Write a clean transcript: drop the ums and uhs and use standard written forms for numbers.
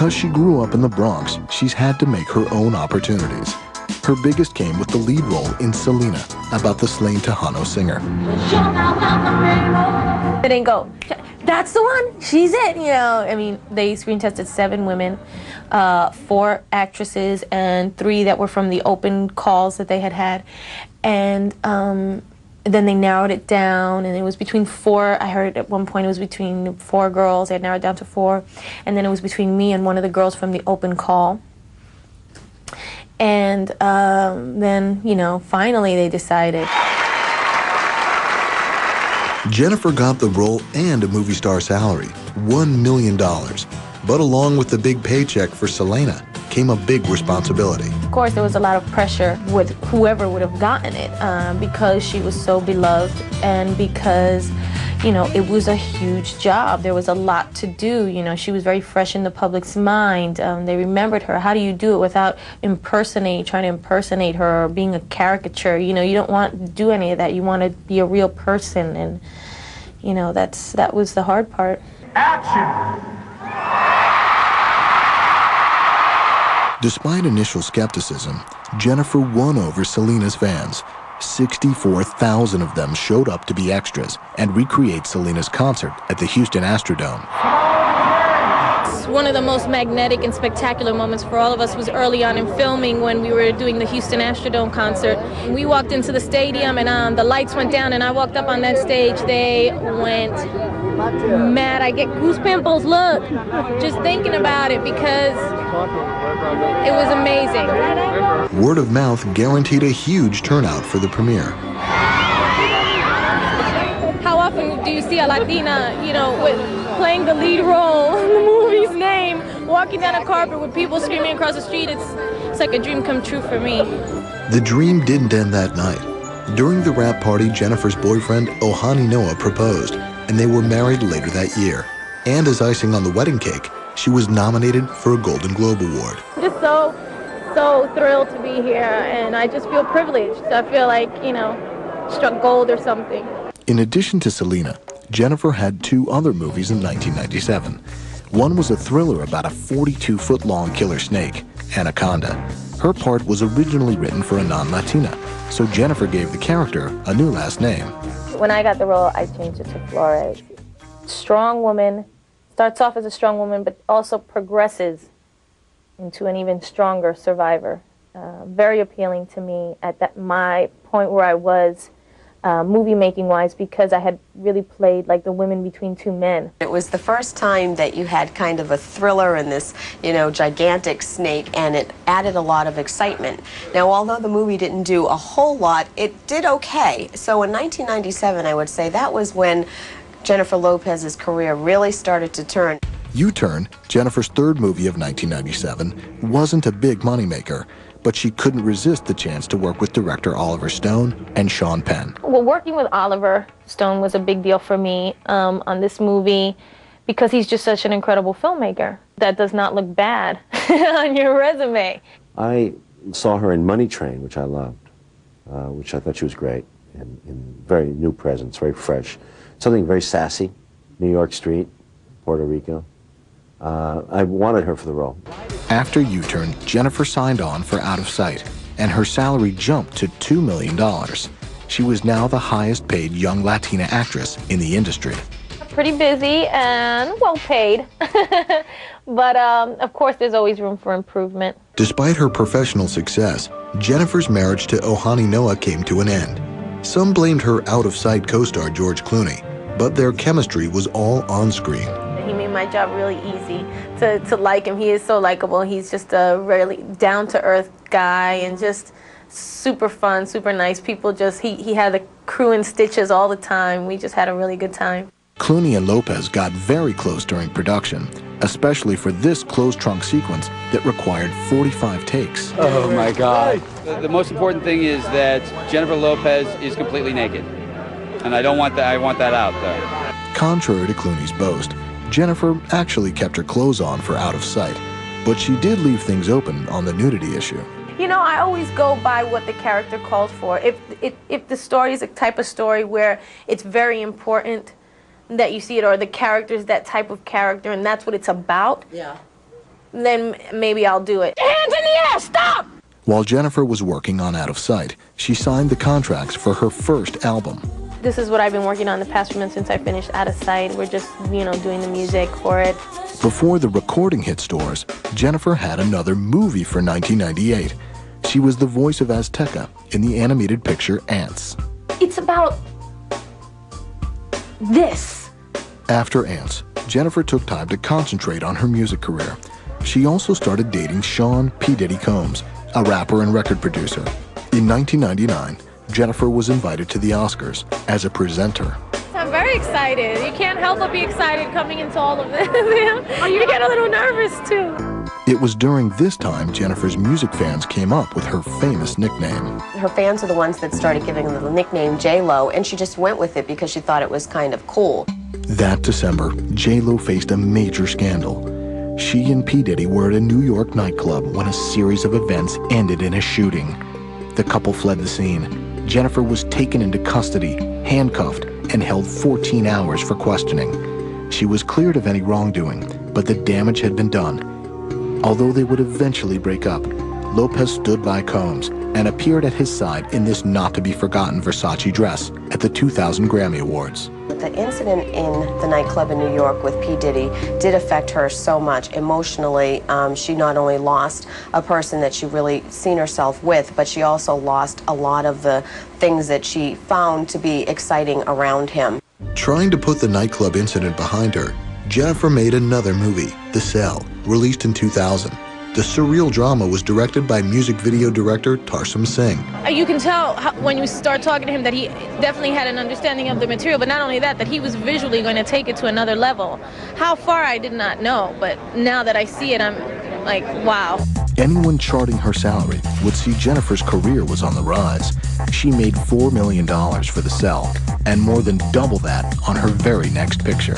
Because she grew up in the Bronx, she's had to make her own opportunities. Her biggest came with the lead role in Selena, about the slain Tejano singer. They didn't go, that's the one, she's it, you know. I mean, they screen tested 7 women, 4 actresses, and 3 that were from the open calls that they had. And then they narrowed it down, and it was between 4. I heard at one point it was between 4 girls. They had narrowed it down to 4. And then it was between me and one of the girls from the open call. And then, you know, finally they decided. Jennifer got the role and a movie star salary, $1 million. But along with the big paycheck for Selena came a big responsibility. Of course, there was a lot of pressure with whoever would have gotten it because she was so beloved and because, you know, it was a huge job. There was a lot to do. You know, she was very fresh in the public's mind. They remembered her. How do you do it without trying to impersonate her or being a caricature? You know, you don't want to do any of that. You want to be a real person, and, you know, that was the hard part. Action! Despite initial skepticism, Jennifer won over Selena's fans. 64,000 of them showed up to be extras and recreate Selena's concert at the Houston Astrodome. One of the most magnetic and spectacular moments for all of us was early on in filming when we were doing the Houston Astrodome concert. We walked into the stadium and the lights went down and I walked up on that stage. They went mad. I get goose pimples, look, just thinking about it because it was amazing. Word of mouth guaranteed a huge turnout for the premiere. How often do you see a Latina, you know, playing the lead role in the movie's name, walking down a carpet with people screaming across the street? It's like a dream come true for me. The dream didn't end that night. During the wrap party, Jennifer's boyfriend, Ohani Noah, proposed, and they were married later that year. And as icing on the wedding cake, she was nominated for a Golden Globe Award. Just so thrilled to be here, and I just feel privileged. I feel like, you know, struck gold or something. In addition to Selena, Jennifer had 2 other movies in 1997. One was a thriller about a 42-foot-long killer snake, Anaconda. Her part was originally written for a non-Latina, so Jennifer gave the character a new last name. When I got the role, I changed it to Flores. Strong woman, starts off as a strong woman, but also progresses into an even stronger survivor. Very appealing to me at my point where I was movie making wise, because I had really played like the women between 2 men. It was the first time that you had kind of a thriller in this, you know, gigantic snake, and it added a lot of excitement. Now, although the movie didn't do a whole lot, it did okay. So in 1997, I would say that was when Jennifer Lopez's career really started to turn. U-Turn, Jennifer's 3rd movie of 1997, wasn't a big moneymaker, but she couldn't resist the chance to work with director Oliver Stone and Sean Penn. Well, working with Oliver Stone was a big deal for me on this movie because he's just such an incredible filmmaker. That does not look bad on your resume. I saw her in Money Train, which I loved, which I thought she was great, and very new presence, very fresh. Something very sassy, New York Street, Puerto Rico. I wanted her for the role. After U-Turn, Jennifer signed on for Out of Sight, and her salary jumped to $2 million. She was now the highest paid young Latina actress in the industry. Pretty busy and well paid, but of course there's always room for improvement. Despite her professional success, Jennifer's marriage to Ohani Noah came to an end. Some blamed her Out of Sight co-star George Clooney, but their chemistry was all on screen. He made my job really easy to like him. He is so likable. He's just a really down-to-earth guy and just super fun, super nice. People just, he had the crew in stitches all the time. We just had a really good time. Clooney and Lopez got very close during production, especially for this closed trunk sequence that required 45 takes. Oh my God. The most important thing is that Jennifer Lopez is completely naked. And I don't want that, I want that out there. Contrary to Clooney's boast, Jennifer actually kept her clothes on for Out of Sight, but she did leave things open on the nudity issue. You know, I always go by what the character calls for. If the story is a type of story where it's very important that you see it, or the character is that type of character and that's what it's about, yeah, then maybe I'll do it. Hands in the air, stop! While Jennifer was working on Out of Sight, she signed the contracts for her first album. This is what I've been working on the past few months since I finished Out of Sight. We're just, doing the music for it. Before the recording hit stores, Jennifer had another movie for 1998. She was the voice of Azteca in the animated picture Ants. It's about this. After Ants, Jennifer took time to concentrate on her music career. She also started dating Sean P. Diddy Combs, a rapper and record producer. In 1999, Jennifer was invited to the Oscars as a presenter. I'm very excited. You can't help but be excited coming into all of this. You get a little nervous too. It was during this time Jennifer's music fans came up with her famous nickname. Her fans are the ones that started giving her the nickname J-Lo, and she just went with it because she thought it was kind of cool. That December, J-Lo faced a major scandal. She and P. Diddy were at a New York nightclub when a series of events ended in a shooting. The couple fled the scene. Jennifer was taken into custody, handcuffed, and held 14 hours for questioning. She was cleared of any wrongdoing, but the damage had been done. Although they would eventually break up, Lopez stood by Combs and appeared at his side in this not-to-be-forgotten Versace dress at the 2000 Grammy Awards. The incident in the nightclub in New York with P. Diddy did affect her so much emotionally. She not only lost a person that she really seen herself with, but she also lost a lot of the things that she found to be exciting around him. Trying to put the nightclub incident behind her, Jennifer made another movie, The Cell, released in 2000. The surreal drama was directed by music video director Tarsum Singh. You can tell when you start talking to him that he definitely had an understanding of the material, but not only that, that he was visually going to take it to another level. How far, I did not know, but now that I see it, I'm like, wow. Anyone charting her salary would see Jennifer's career was on the rise. She made $4 million for The Cell, and more than double that on her very next picture.